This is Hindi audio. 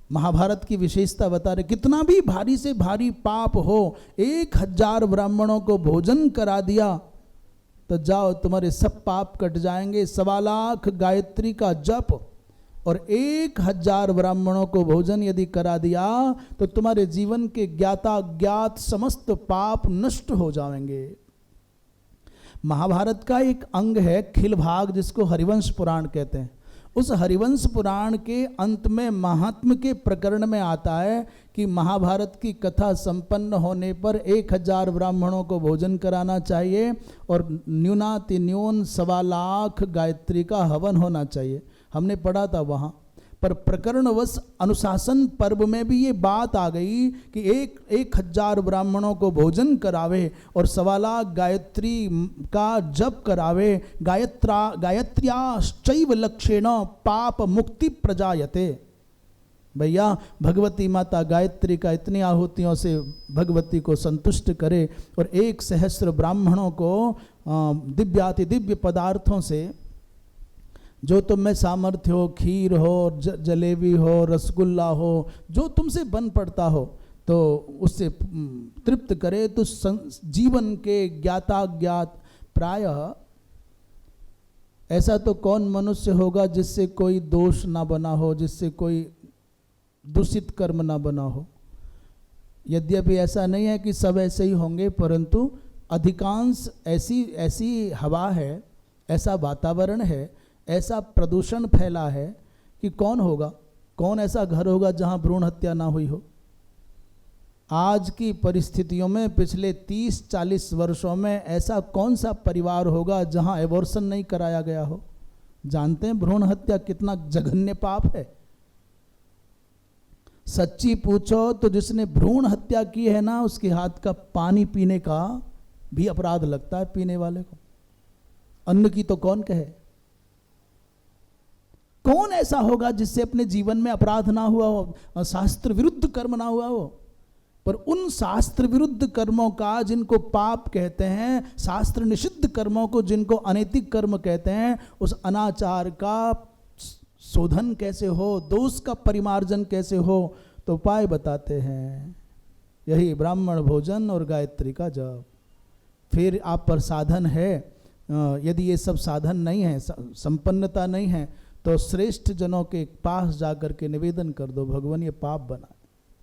महाभारत की विशेषता बता रहे, कितना भी भारी से भारी पाप हो, 1000 ब्राह्मणों को भोजन करा दिया तो जाओ तुम्हारे सब पाप कट जाएंगे। 1.25 लाख गायत्री का जप और 1000 ब्राह्मणों को भोजन यदि करा दिया तो तुम्हारे जीवन के ज्ञाता ज्ञात समस्त पाप नष्ट हो जाएंगे। महाभारत का एक अंग है खिलभाग, जिसको हरिवंश पुराण कहते हैं। उस हरिवंश पुराण के अंत में महात्म के प्रकरण में आता है कि महाभारत की कथा संपन्न होने पर 1000 ब्राह्मणों को भोजन कराना चाहिए और न्यूनातिन्यून 1.25 लाख गायत्री का हवन होना चाहिए। हमने पढ़ा था वहाँ, पर प्रकरणवश अनुशासन पर्व में भी ये बात आ गई कि 1000 ब्राह्मणों को भोजन करावे और 1.25 लाख गायत्री का जप करावे। गायत्र्याश्चैव लक्षेण पाप मुक्ति प्रजायते। भैया भगवती माता गायत्री का इतनी आहुतियों से भगवती को संतुष्ट करे और 1 सहस्र ब्राह्मणों को दिव्याति दिव्य पदार्थों से, जो तुम में सामर्थ्य हो, खीर हो, जलेबी हो, रसगुल्ला हो, जो तुमसे बन पड़ता हो, तो उससे तृप्त करे। तो जीवन के ज्ञाता ज्ञात प्रायः ऐसा तो कौन मनुष्य होगा जिससे कोई दोष ना बना हो, जिससे कोई दूषित कर्म ना बना हो। यद्यपि ऐसा नहीं है कि सब ऐसे ही होंगे, परंतु अधिकांश ऐसी हवा है, ऐसा वातावरण है, ऐसा प्रदूषण फैला है कि कौन ऐसा घर होगा जहां भ्रूण हत्या ना हुई हो। आज की परिस्थितियों में पिछले 30-40 वर्षों में ऐसा कौन सा परिवार होगा जहां एबॉर्शन नहीं कराया गया हो। जानते हैं भ्रूण हत्या कितना जघन्य पाप है। सच्ची पूछो तो जिसने भ्रूण हत्या की है ना, उसके हाथ का पानी पीने का भी अपराध लगता है पीने वाले को। अन्न की तो कौन कहे। कौन ऐसा होगा जिससे अपने जीवन में अपराध ना हुआ हो, शास्त्र विरुद्ध कर्म ना हुआ हो। पर उन शास्त्र विरुद्ध कर्मों का जिनको पाप कहते हैं, शास्त्र निषिद्ध कर्मों को जिनको अनैतिक कर्म कहते हैं, उस अनाचार का शोधन कैसे हो, दोष का परिमार्जन कैसे हो, तो उपाय बताते हैं। यही ब्राह्मण भोजन और गायत्री का जप। फिर आप पर साधन है, यदि ये सब साधन नहीं है, संपन्नता नहीं है, तो श्रेष्ठ जनों के पास जाकर के निवेदन कर दो, भगवान ये पाप बना।